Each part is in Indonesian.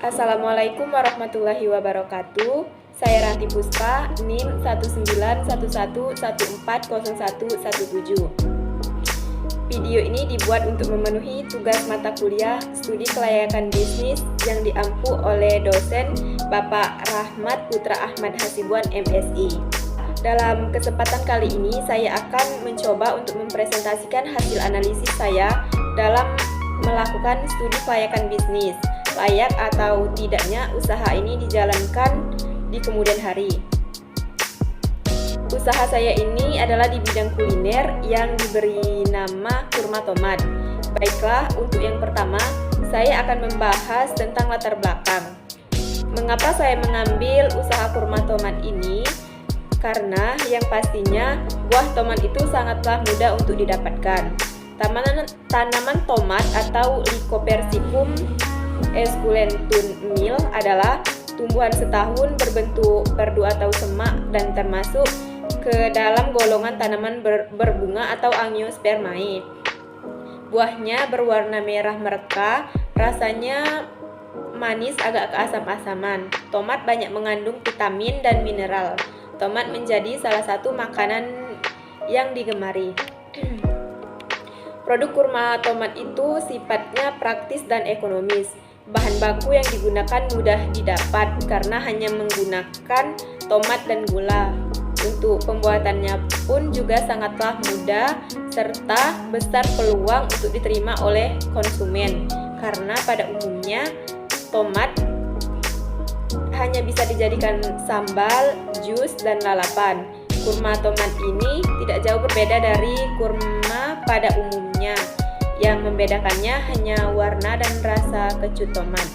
Assalamualaikum warahmatullahi wabarakatuh. Saya Ranti Puspa, NIM 19111140117. Video ini dibuat untuk memenuhi tugas mata kuliah Studi Kelayakan Bisnis yang diampu oleh dosen Bapak Rahmat Putra Ahmad Hasibuan MSI. Dalam kesempatan kali ini saya akan mencoba untuk mempresentasikan hasil analisis saya dalam melakukan studi kelayakan bisnis. Layak atau tidaknya usaha ini dijalankan di kemudian hari. Usaha saya ini adalah di bidang kuliner yang diberi nama Kurma Tomat. Baiklah, untuk yang pertama, saya akan membahas tentang latar belakang. Mengapa saya mengambil usaha Kurma Tomat ini? Karena yang pastinya buah tomat itu sangatlah mudah untuk didapatkan. Tanaman tomat atau Lycopersicum esculentum Mill adalah tumbuhan setahun berbentuk perdu atau semak dan termasuk ke dalam golongan tanaman berbunga atau Angiospermae. Buahnya berwarna merah mereka, rasanya manis agak keasam-asaman. Tomat banyak mengandung vitamin dan mineral. Tomat menjadi salah satu makanan yang digemari. Produk kurma tomat itu sifatnya praktis dan ekonomis. Bahan baku yang digunakan mudah didapat karena hanya menggunakan tomat dan gula. Untuk pembuatannya pun juga sangatlah mudah serta besar peluang untuk diterima oleh konsumen karena pada umumnya tomat hanya bisa dijadikan sambal, jus, dan lalapan. Kurma tomat ini tidak jauh berbeda dari kurma pada umumnya. Yang membedakannya hanya warna dan rasa kecut tomat.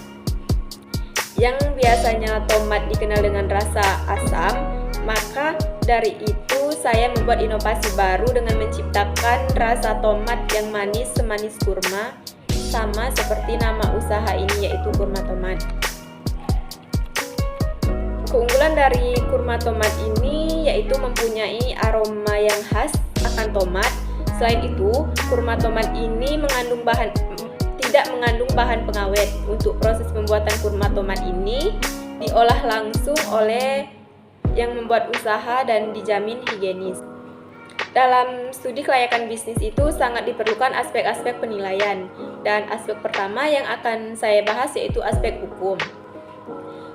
Yang biasanya tomat dikenal dengan rasa asam, maka dari itu saya membuat inovasi baru dengan menciptakan rasa tomat yang manis semanis kurma, sama seperti nama usaha ini yaitu Kurma Tomat. Keunggulan dari kurma tomat ini yaitu mempunyai aroma yang khas akan tomat. Selain itu, kurma tomat ini tidak mengandung bahan pengawet. Untuk proses pembuatan kurma tomat ini diolah langsung oleh yang membuat usaha dan dijamin higienis. Dalam studi kelayakan bisnis itu sangat diperlukan aspek-aspek penilaian. Dan aspek pertama yang akan saya bahas yaitu aspek hukum.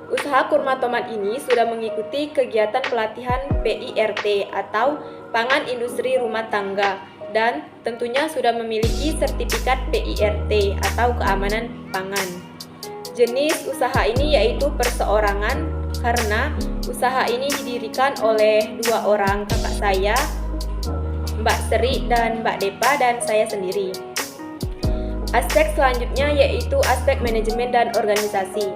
Usaha kurma tomat ini sudah mengikuti kegiatan pelatihan PIRT atau Pangan Industri Rumah Tangga dan tentunya sudah memiliki sertifikat PIRT atau keamanan pangan. Jenis usaha ini yaitu perseorangan karena usaha ini didirikan oleh dua orang kakak saya, Mbak Sri dan Mbak Depa, dan saya sendiri. Aspek selanjutnya yaitu aspek manajemen dan organisasi.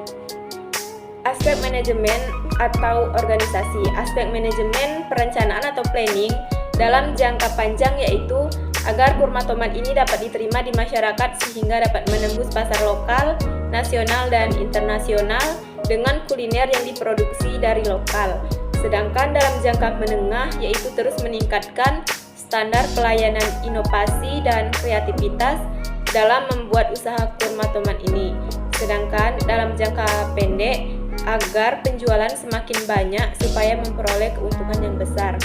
Aspek manajemen atau organisasi. Aspek manajemen perencanaan atau planning dalam jangka panjang yaitu agar kurma tomat ini dapat diterima di masyarakat sehingga dapat menembus pasar lokal, nasional, dan internasional dengan kuliner yang diproduksi dari lokal. Sedangkan dalam jangka menengah yaitu terus meningkatkan standar pelayanan, inovasi, dan kreativitas dalam membuat usaha kurma tomat ini. Sedangkan dalam jangka pendek agar penjualan semakin banyak supaya memperoleh keuntungan yang besar.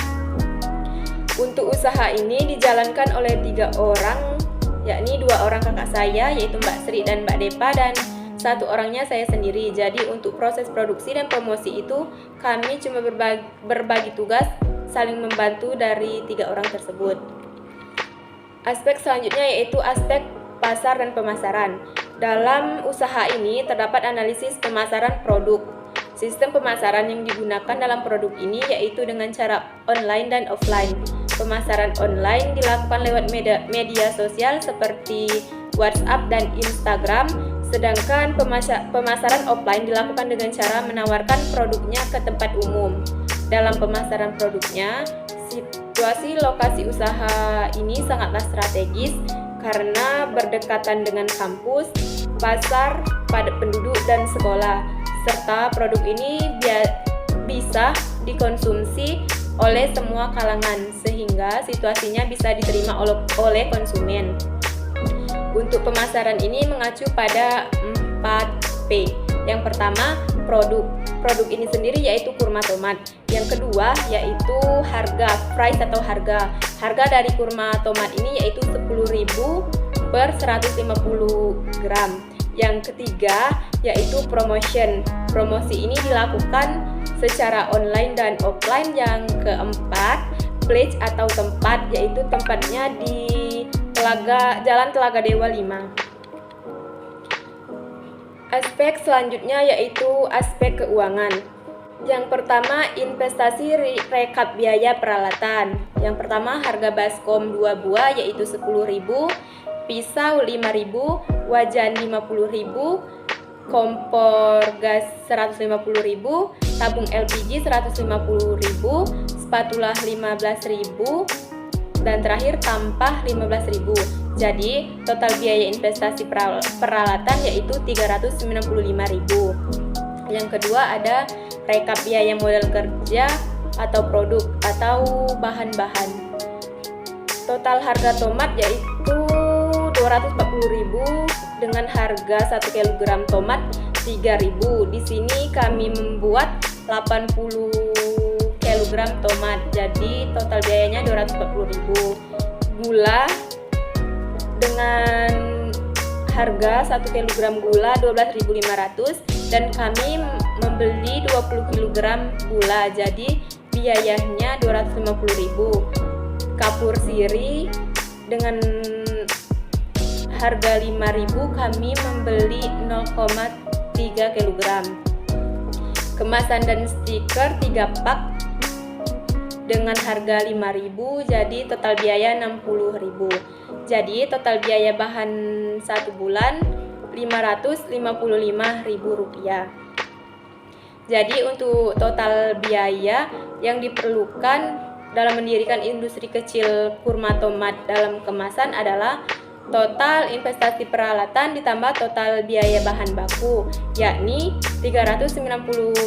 Untuk usaha ini dijalankan oleh 3 orang, yakni 2 orang kakak saya yaitu Mbak Sri dan Mbak Depa, dan 1 orangnya saya sendiri. Jadi untuk proses produksi dan promosi itu kami cuma berbagi tugas saling membantu dari 3 orang tersebut. Aspek selanjutnya yaitu aspek pasar dan pemasaran. Dalam usaha ini terdapat analisis pemasaran produk. Sistem pemasaran yang digunakan dalam produk ini yaitu dengan cara online dan offline. Pemasaran online dilakukan lewat media sosial seperti WhatsApp dan Instagram, sedangkan pemasaran offline dilakukan dengan cara menawarkan produknya ke tempat umum. Dalam pemasaran produknya, situasi lokasi usaha ini sangatlah strategis karena berdekatan dengan kampus, pasar, padat penduduk, dan sekolah, serta produk ini bisa dikonsumsi oleh semua kalangan sehingga situasinya bisa diterima oleh konsumen. Untuk pemasaran ini mengacu pada 4P, Yang pertama, produk. Produk ini sendiri yaitu kurma tomat. Yang kedua yaitu harga, price atau harga. Harga dari kurma tomat ini yaitu 10.000 per 150 gram. Yang ketiga yaitu promotion. Promosi ini dilakukan secara online dan offline. Yang keempat, place atau tempat, yaitu tempatnya di Jalan Telaga Dewa 5. Aspek selanjutnya yaitu aspek keuangan. Yang pertama, investasi rekap biaya peralatan. Yang pertama, harga baskom 2 buah yaitu 10.000, pisau 5.000, wajan 50.000, kompor gas 150.000, tabung LPG 150.000, spatula 15.000, dan terakhir tampah 15.000. Jadi total biaya investasi peralatan yaitu 395.000. Yang kedua ada rekap biaya modal kerja atau produk atau bahan-bahan. Total harga tomat yaitu 240.000 dengan harga 1 kg tomat 3.000. Di sini kami membuat 80 kg tomat. Jadi total biayanya 240.000. Gula dengan harga 1 kg gula 12.500 dan kami membeli 20 kg gula, jadi biayanya 250.000. Kapur sirih dengan harga 5.000 kami membeli 0,3 kg. Kemasan dan stiker 3 pak dengan harga 5.000, jadi total biaya 60.000. Jadi total biaya bahan 1 bulan 555.000 rupiah. Jadi untuk total biaya yang diperlukan dalam mendirikan industri kecil kurma tomat dalam kemasan adalah total investasi peralatan ditambah total biaya bahan baku, yakni 395.000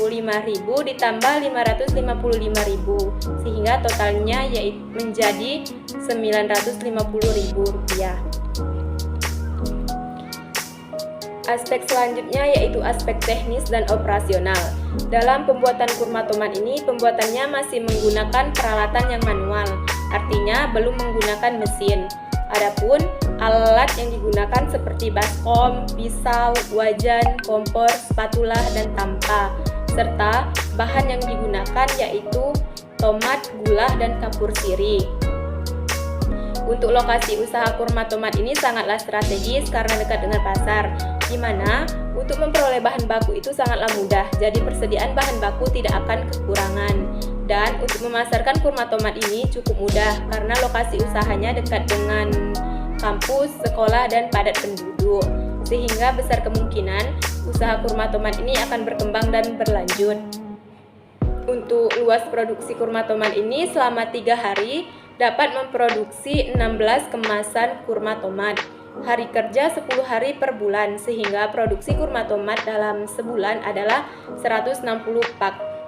ditambah 555.000, sehingga totalnya yaitu menjadi 950.000 rupiah. Aspek selanjutnya yaitu aspek teknis dan operasional. Dalam pembuatan kurma tomat ini, pembuatannya masih menggunakan peralatan yang manual, artinya belum menggunakan mesin. Adapun alat yang digunakan seperti baskom, pisau, wajan, kompor, spatula, dan tampah, serta bahan yang digunakan yaitu tomat, gula, dan kapur sirih. Untuk lokasi usaha kurma tomat ini sangatlah strategis karena dekat dengan pasar, di mana untuk memperoleh bahan baku itu sangatlah mudah, jadi persediaan bahan baku tidak akan kekurangan. Dan untuk memasarkan kurma tomat ini cukup mudah karena lokasi usahanya dekat dengan kampus, sekolah, dan padat penduduk, sehingga besar kemungkinan usaha kurma tomat ini akan berkembang dan berlanjut. Untuk luas produksi kurma tomat ini selama 3 hari dapat memproduksi 16 kemasan kurma tomat. Hari kerja 10 hari per bulan, sehingga produksi kurma tomat dalam sebulan adalah 160 pak.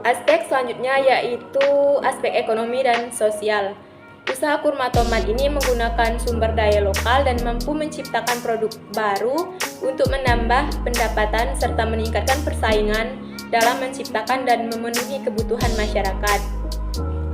Aspek selanjutnya yaitu aspek ekonomi dan sosial. Usaha kurma tomat ini menggunakan sumber daya lokal dan mampu menciptakan produk baru untuk menambah pendapatan serta meningkatkan persaingan dalam menciptakan dan memenuhi kebutuhan masyarakat.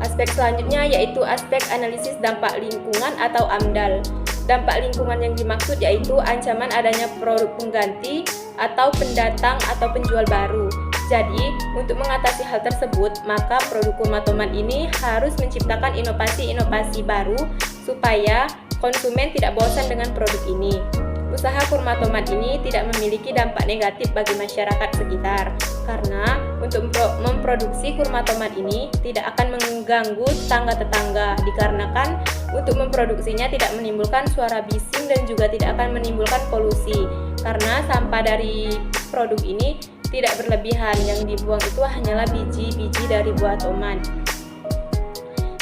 Aspek selanjutnya yaitu aspek analisis dampak lingkungan atau AMDAL. Dampak lingkungan yang dimaksud yaitu ancaman adanya produk pengganti atau pendatang atau penjual baru. Jadi, untuk mengatasi hal tersebut, maka produk kurma tomat ini harus menciptakan inovasi-inovasi baru supaya konsumen tidak bosan dengan produk ini. Usaha kurma tomat ini tidak memiliki dampak negatif bagi masyarakat sekitar, karena untuk memproduksi kurma tomat ini tidak akan mengganggu tetangga-tetangga, dikarenakan untuk memproduksinya tidak menimbulkan suara bising dan juga tidak akan menimbulkan polusi, karena sampah dari produk ini tidak berlebihan, yang dibuang itu hanyalah biji-biji dari buah tomat.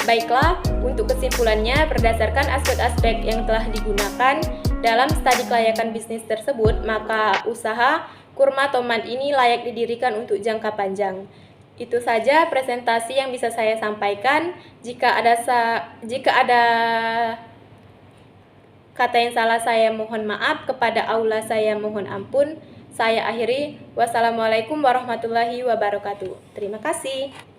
Baiklah, untuk kesimpulannya, berdasarkan aspek-aspek yang telah digunakan dalam studi kelayakan bisnis tersebut, maka usaha kurma tomat ini layak didirikan untuk jangka panjang. Itu saja presentasi yang bisa saya sampaikan. Jika ada kata yang salah, saya mohon maaf. Kepada Allah saya mohon ampun. Saya akhiri. Wassalamualaikum warahmatullahi wabarakatuh. Terima kasih.